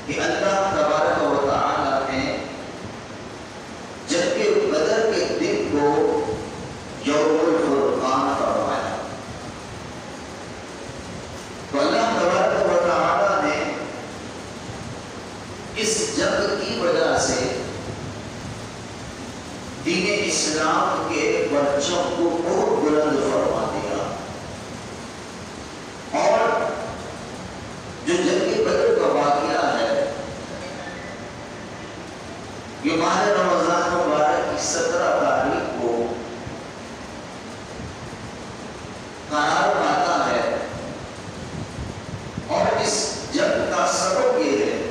کہ اللہ تبارک و تعالیٰ نے جنگ بدر کے دن کو یوم الفرقان فرمایا، تو اللہ تبارک و تعالیٰ نے اس جنگ کی وجہ سے دین اسلام کے پرچم کو بہت بلند فرما دیا، اور جو جنگ بدر کا واقعہ ہے یہ ماہ رمضان مبارک کی 17 تاریخ کو قرار پاتا ہے، اور اس جنگ کا سبب یہ ہے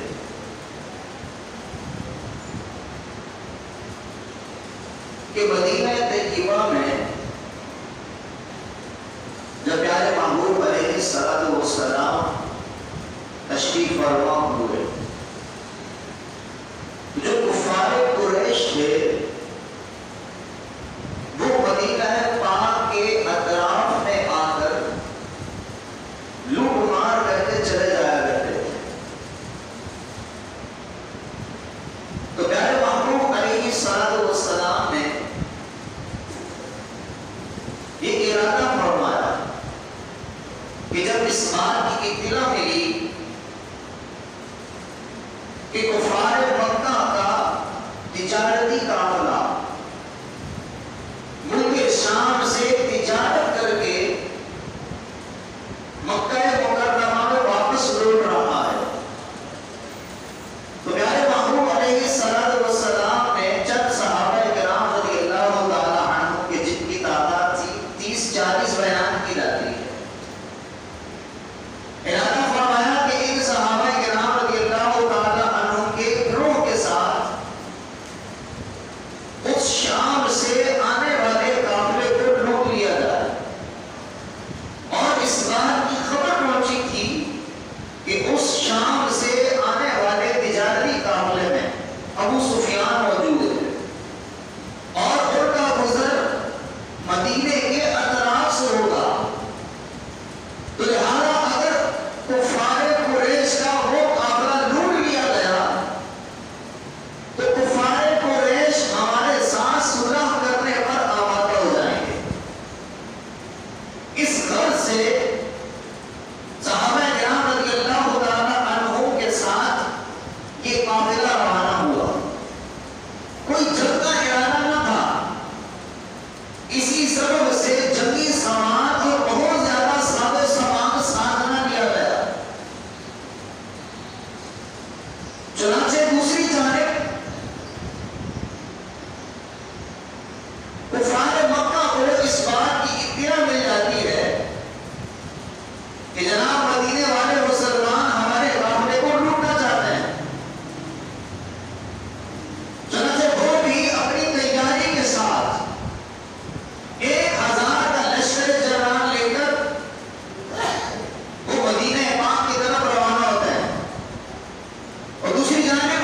کہ مدینہ طیبہ میں جب پیارے محبوب علیہ السلام تشریف فرما ہوئے، جو کفار قریش تھے وہ مدینہ پاک کے اطراف میں آ کر لوٹ مار کرتے چلے جایا کرتے تھے، تو پیارے محبوب علیہ السلام نے یہ ارادہ فرمایا کہ جب اس بات کی اطلاع ملی کہ کفار مکہ کا تجارتی قافلہ ملک شام سے تجارت کر کے مکہ مکرمہ میں واپس لوٹ رہا ہے، تو پیارے محبوب علیہ السلام نے چند صحابہ کرام رضی اللہ تعالی عنہ کے جن کی تعداد 30-40 بیان کی جاتی ہے، ارادہ فرمایا کہ ان صحابہ کرام رضی اللہ تعالی عنہ کے گروہ کے ساتھ اس شام سے آنے والے قافلے کو روک لیا جائے، اور اس بات کی خبر پہنچی تھی کہ اس شام سے آنے والے تجارتی قافلے میں ابو سفیان موجود ہے، اور ان کا گزر مدینے کے اطراف سے ہوگا، تو لہذا اگر کفار قریش کا وہ قافلہ لوٹ لیا گیا تو کفار قریش ہمارے ساتھ صلح کرنے پر آمادہ ہو جائیں گے۔ اس غرض سے صحابہ کرام رضی اللہ تعالی عنہ کے ساتھ یہ قافلہ روانہ ہوا، کوئی جنگ کا ارادہ نہ تھا، اسی سبب سے جنگی سامان اور بہت زیادہ ساز و سامان ساتھ نہ لیا گیا، چنانچہ دوسری جانب کفار مکہ کو اس بات کی اطلاع مل جاتی ہے کہ جناب مدینے والے مسلمان ہمارے قافلے کو لوٹنا چاہتے ہیں، چنانچہ وہ بھی اپنی تیاری کے ساتھ 1000 کا لشکر جوان لے کر وہ مدینہ پاک کی طرف روانہ ہوتے ہیں، اور دوسری جانب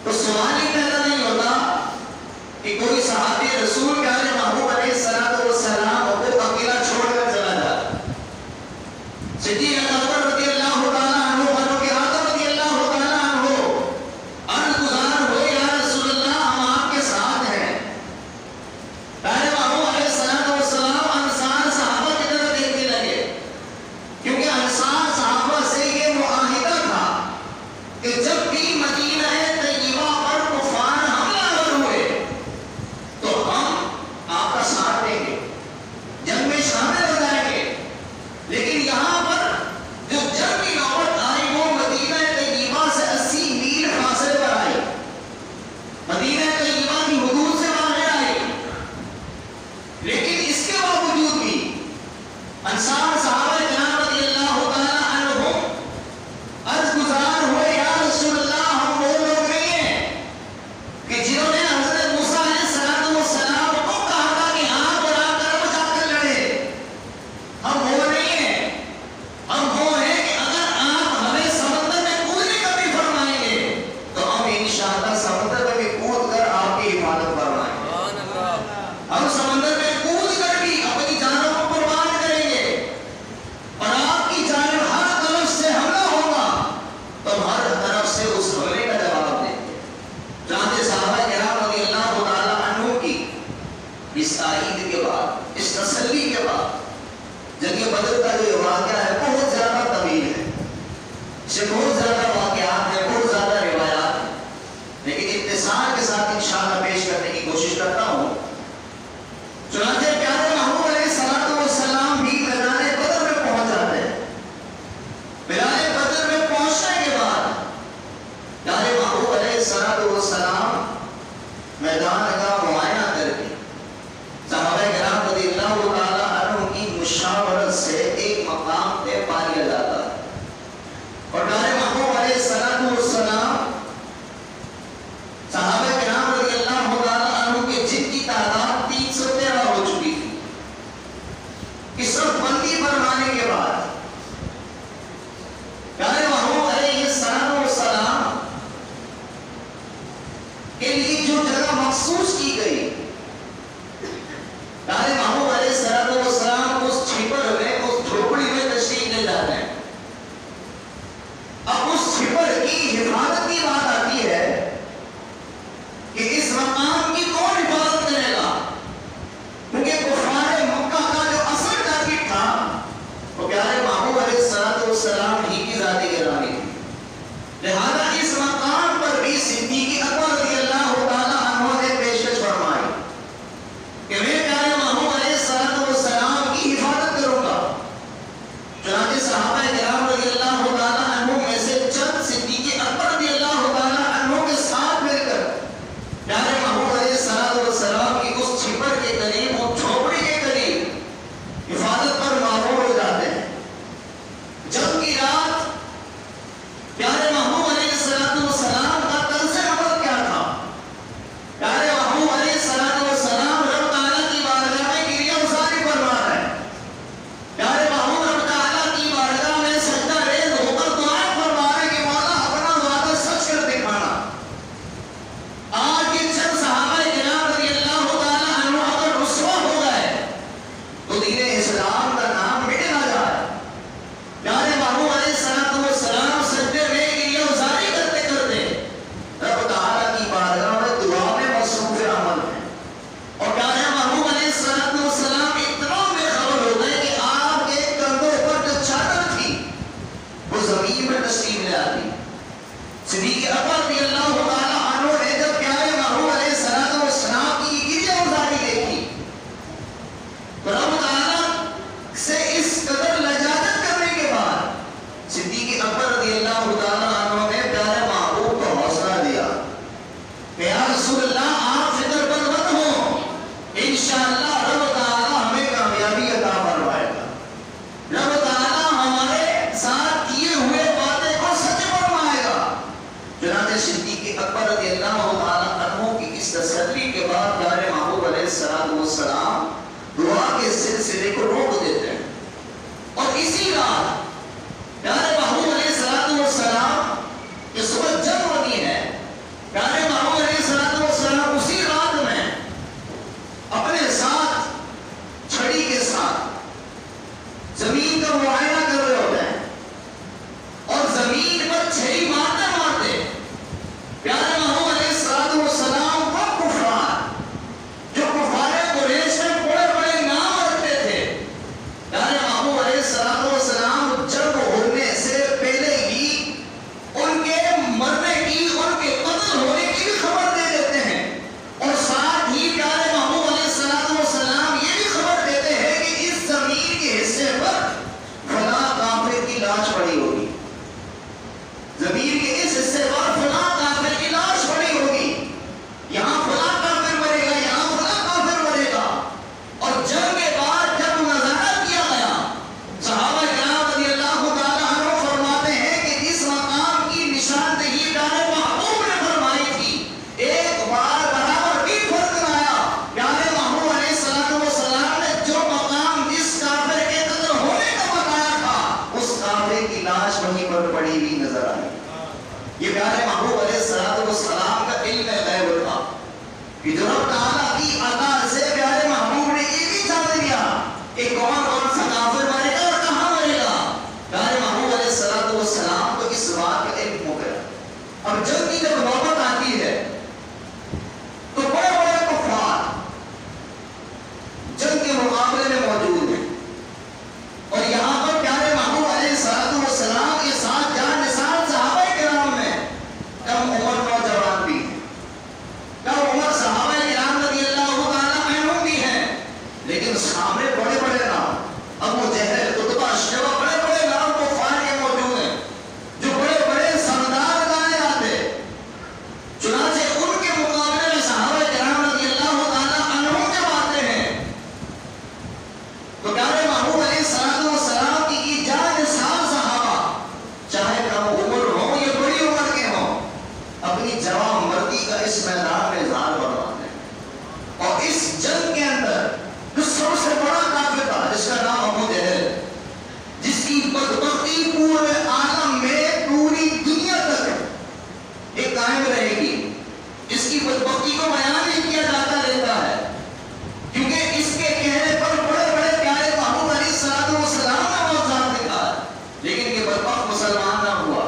تو سوال ہی پیدا نہیں ہوتا کہ کوئی صحابی رسول پیارے محبوب علیہ السلام کو اکیلا چھوڑ کر چلا جاتا. صدیق اکبر رضی اللہ تعالیٰ عنہ فاروق اعظم رضی اللہ تعالیٰ عنہ عرض گزار ہوئے یا رسول اللہ ہم آپ کے ساتھ ہیں. پیارے محبوب علیہ السلام انصار صحابہ کی طرف دیکھنے لگے کیونکہ انصار صحابہ سے یہ معاہدہ تھا کہ جب بھی مدینہ طیبہ پر کفار حملہ آور ہوئے تو ہم آپ کا ساتھ دیں گے، جنگ میں شامل ہو جائیں گے. لیکن یہاں پر جو جنگ کی نوبت آئی وہ مدینہ طیبہ سے 80 میل فاصلے پر آئی، مدینہ طیبہ کی حدود سے باہر آئی. لیکن اس کے باوجود بھی انصار صحابہ کرام رضی اللہ تعالیٰ عنہم عرض گزار ہوئے یا رسول اللہ ہم وہ لوگ نہیں ہیں کہ جنہوں نے حضرت موسیٰ علیہ السلام کو کہا تھا کہ آپ اور آپ طرف جا کر لڑے. ہم وہ نہیں ہیں، ہم وہ ہیں کہ اگر آپ ہمیں سمندر میں کودنے کا بھی فرمائیں گے تو ہم انشاءاللہ سمندر میں بھی کود کر آپ کی حفاظت فرمائیں گے. ہم سمندر میں کود کر بھی اپنی جانوں کو قربان کریں گے اور آپ کی جانب ہر طرف سے حملہ ہوگا تو ہر طرف سے اس حملے کا جواب دیں گے. چنانچہ صحابہ کرام رضی اللہ تعالیٰ عنہ کی اس تائید کے بعد، اس تسلی کے بعد جنگ بدر کا جو واقعہ ہے بہت زیادہ طویل ہے، اس سے بہت زیادہ واقعات ہیں، بہت زیادہ روایات ہیں، لیکن اختصار کے ساتھ انشاءاللہ پیش کرنے کی کوشش کرتا ہوں. چنانچہ پیارے محبوب علیہ السلام بھی میدان بدر میں پہنچ جاتے ہیں. میدان بدر میں پہنچنے کے بعد پیارے محبوب علیہ السلام میدان کا معائنہ کر کے صحابہ کرام رضی اللہ تعالیٰ عنہ کی مشاورت سے ایک مقام طے پا لیا جاتا ہے. اور پیارے محبوب علیہ السلام صحابہ کرام رضی اللہ تعالیٰ عنہ کے جن کی تعداد 313 ہو چکی تھی، اس وقت بندی فرمانے کے بعد پیارے محبوب علیہ السلام کے لیے جو جگہ مخصوص کی گئی، پیارے محبوب علیہ السلام اس چھپر میں، اس جھوپڑی میں تشریف لے جاتے ہیں. اب اس چھپر کی حفاظت کی بات آتی ہے کہ اس مقام کی کون حفاظت کرے گا، کیونکہ کفار مکہ کا جو اصل ٹارگٹ تھا وہ پیارے محبوب علیہ السلام ہی کی ذاتی گرامی تھی. لہذا اس مقام پر بھی صدیق اکبر رضی اللہ تعالیٰ عنہ نے پیشکش فرمائی کہ میں پیارے محبوب علیہ السلام کی حفاظت کروں گا. چنانچہ صحابہ کرام رضی اللہ تعالیٰ عنہ میں سے چند صدیق اکبر رضی اللہ تعالیٰ عنہ کے ساتھ مل کر پیارے محبوب علیہ السلام کی اس چھپر کے قریب، اس جھوپڑی کے قریب حفاظت پر معمور ہو جاتے ہیں. جنگ کی رات پیارے محبوب علیہ السلام کا طرز عمل کیا تھا؟ پیارے محبوب علیہ السلام رب تعالیٰ کی بارگاہ میں گریہ گزاری فرما رہے ہیں. پیارے محبوب رب تعالیٰ کی بارگاہ میں سجدہ ریز ہو کر دعائیں فرما رہے کہ مولا اپنا وعدہ سچ کر دکھانا. آج یہ چند صحابہ کرام رضی اللہ تعالیٰ عنہ اگر رسوا ہو گئے تو دین اسلام کا نام مٹ نہ جائے. پیارے محبوب علیہ السلام سجدے میں گریہ گزاری کرتے کرتے رب تعالیٰ کی بارگاہ میں دعا میں مصروف عمل ہیں. اور پیارے محبوب علیہ السلام اتنا بے خبر ہو گئے کہ آپ کے کندھوں پر جو چادر تھی وہ زمین پر تشریف لے آتی. صدیق اکبر رضی اللہ تعالیٰ عنہ نے جب پیارے محبوب علیہ السلام کی گریہ گزاری دیکھی تو رب تعالیٰ سے اس قدر لجاجت کرنے کے بعد صدیق اکبر رضی اللہ تعالیٰ عنہ نے پیارے محبوب کو حوصلہ دیا کہ یا رسول اللہ آپ فکر مند مت ہوں، انشاءاللہ رب تعالیٰ ہمیں کامیابی عطا فرمائے گا. رب تعالیٰ ہمارے ساتھ کیے ہوئے باتیں کو سچ فرمائے گا. چنانچہ صدیق اکبر رضی اللہ تعالیٰ عنہ کی اس تسلی کے بعد پیارے محبوب علیہ السلام دعا کے سلسلے کو روک دیتے ہیں. اور اسی رات پیارے محبوب علیہ السلام اس وقت جنگ ہوتی ہے. پیارے اپنی جوان مردی کا اس میدان میں اظہار فرماتے ہیں. اور اس جنگ کے اندر جو سب سے بڑا کافر تھا جس کا نام ابو جہل، جس کی بدبختی پورے عالم میں پوری دنیا تک یہ قائم رہے گی، اس کی بدبختی کو بیان نہیں کیا جاتا رہتا ہے، کیونکہ اس کے کہنے پر بڑے بڑے پیارے محبوب علیہ السلام نے وہ ذات دکھا، لیکن یہ بدبخت مسلمان نہ ہوا.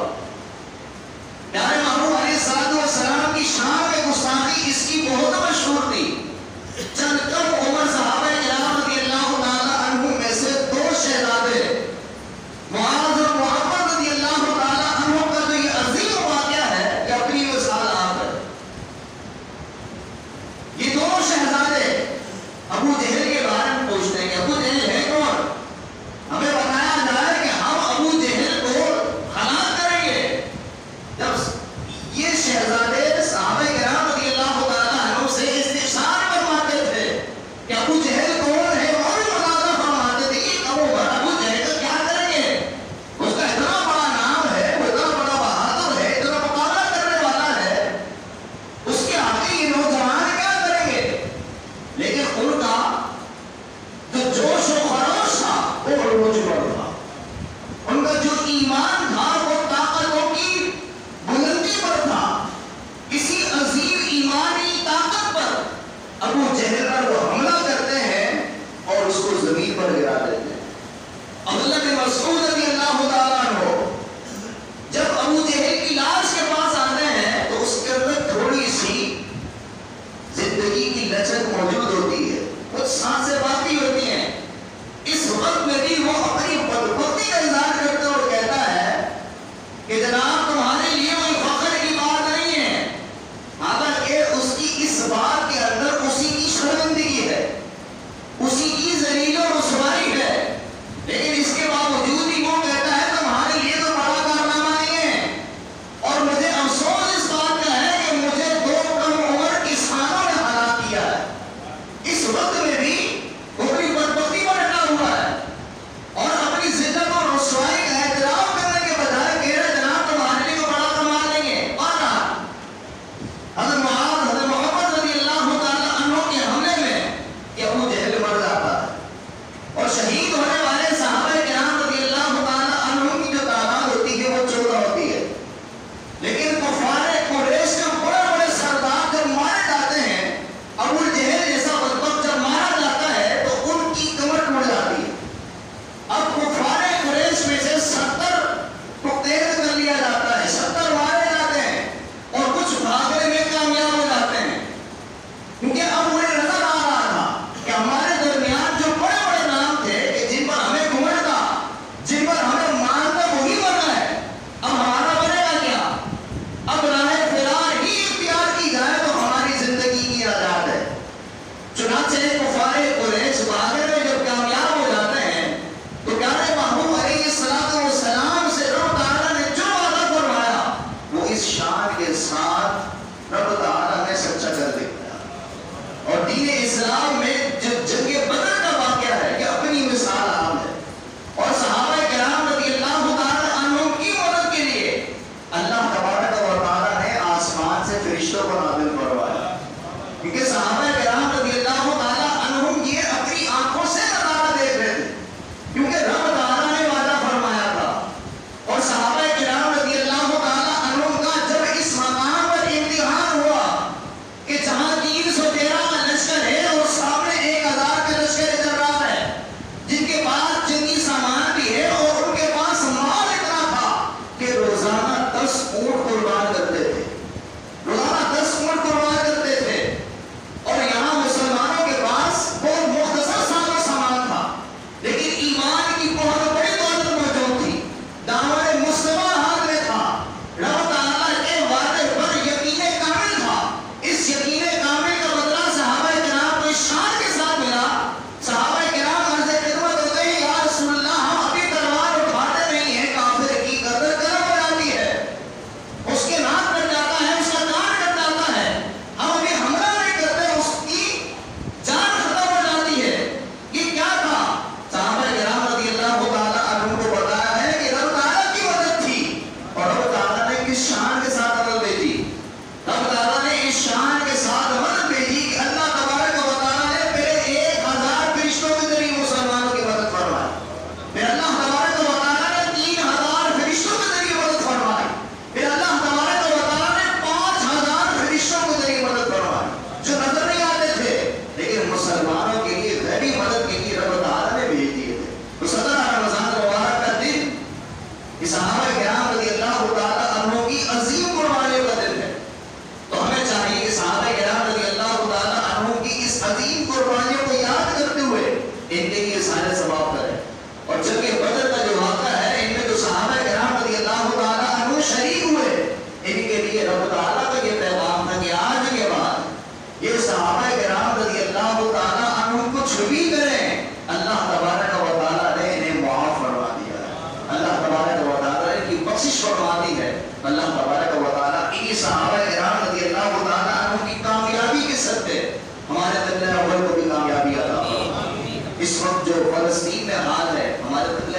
پیارے محبوب علیہ السلام کی شان میں گستاخی اس کی بہت مشہور تھی. چند کم عمر صحابہ کرام رضی اللہ تعالی عنہ میں سے دو شہزادے معاذ اور محمد رضی اللہ تعالی عنہ کا جو یہ عظیم واقعہ ہے کہ اپنی مثال آپ ہے. یہ دونوں شہزادے ابو جہل کے بارے میں پوچھتے ہیں کہ ابو جہل ہے کون؟ ہمیں بتایا جائے کہ ہم ابو جہل کو ہلاک کریں گے. جب یہ شہزادے صحابہ کرام رضی اللہ تعالی عنہ سے استفسار فرماتے تھے کہ ابو جہل کون ہے، اور بھی مطالعہ فرماتے تھے کہ ابو جہل کا کیا کریں گے، اس کا اتنا بڑا نام ہے، وہ اتنا بڑا بہادر ہے، اتنا مقابلہ کرنے والا ہے، اس کے آگے یہ نوجوان کیا کریں گے. لیکن ان کا جو جوش و خروش تھا وہ عروج پر تھا، ان کا جو ایمان تھا وہ طاقتوں کی بلندی پر تھا. کسی عظیم ایمانی طاقت پر ابو جہل پر وہ حملہ کرتے ہیں اور اس کو زمین پر گرا دیتے ہیں. عبداللہ بن مسعود رضی اللہ تعالیٰ عنہ جب ابو جہل کی لاش کے پاس آتے ہیں تو اس کے اندر تھوڑی سی زندگی کی لچک موجود ہوتی ہے، کچھ سانسیں باقی ہوتی ہیں. اس وقت میں بھی وہ اپنی بدبختی کا اظہار کرتا ہے اور کہتا ہے کہ جناب تمہارے لیے کوئی فخر کی بات نہیں ہے، حالانکہ اس کی اس بات کے اندر اسی کی شرمندگی ہے، اسی کی ذلیل و رسوائی ہے. لیکن اس کے باوجود بھی وہ کہتا ہے تمہارے لیے تو بڑا کارنامہ نہیں ہے. اور مجھے افسوس اس بات کا ہے کہ مجھے دو کم عمر کسانوں نے ہلاک کیا ہے. اس وقت میں بھی وہ اپنی بدبختی پر ڈٹا ہوا ہے اور اپنی ذلت اور رسوائی کا اعتراف کرنے کے بجائے کہہ رہے جناب تمہارے لیے تو بڑا کمال نہیں ہے. اور حضرت معاذ حضرت محمد رضی اللہ تعالی عنہ کے حملے میں کہ ابو جہل مر جاتا ہے اور شہید ہونے والے صحابہ کرام رضی اللہ تعالی عنہ کی جو تعداد ہوتی ہے وہ 14 ہوتی ہے. لیکن کفار قریش کے بڑے بڑے سردار جب مارے جاتے ہیں، ابو جہل جیسا بدبخت جب مارا جاتا ہے تو ان کی کمر ٹوٹ جاتی ہے. اب کفار قریش میں سے 70 کو قید کر لیا جاتا ہے، 70 مارے جاتے ہیں اور کچھ بھاگنے میں کامیاب ہو جاتے ہیں، کیونکہ اب انہیں نظر آ رہا تھا کہ ہمارے درمیان جو بڑے بڑے نام تھے کہ جن پر ہمیں گھمنڈ تھا، جن پر ہمیں مانتا وہی بنا ہے، اب ہمارا بنے گا کیا؟ اب راہ فرار ہی اختیار کی جائے تو ہماری زندگی کی آزاد ہے. چنانچہ کفار قریش بھاگنے میں جب کامیاب ہو جاتے ہیں تو پیارے محبوب علیہ السلام سے رب تعالیٰ نے جو وعدہ فرمایا وہ اس شان کے ساتھ رب تعالیٰ نے سچا کر دکھایا. اور دین اسلام میں جو جنگ بدر کا واقعہ ہے یہ اپنی مثال عام ہے. اور صحابہ کرام رضی اللہ تعالیٰ عنہ کی مدد کے لیے اللہ تبارک و تعالیٰ نے آسمان سے فرشتوں کو نازل فرمایا، کیونکہ صحابہ کرام رضی اللہ تعالیٰ عنہ یہ اپنی آنکھوں سے نظارہ دیکھ رہے تھے، کیونکہ رب تعالیٰ نے وعدہ فرمایا تھا. اور صحابہ کرام رضی اللہ تعالیٰ عنہ کا جب اس مقام پر امتحان ہوا کہ جہاں 313 کا لشکر ہے اور سامنے 1000 کا لشکر ادھر رہا ہے، جن کے پاس جنگی سامان بھی ہے اور ان کے پاس مال اتنا تھا کہ روزانہ 10 اونٹ قربان کرتے تھے، روزانہ 10 اونٹ قربان کرتے تھے. اور یہاں اس وقت جو فلسطین میں حال ہے، ہمارے قبلہ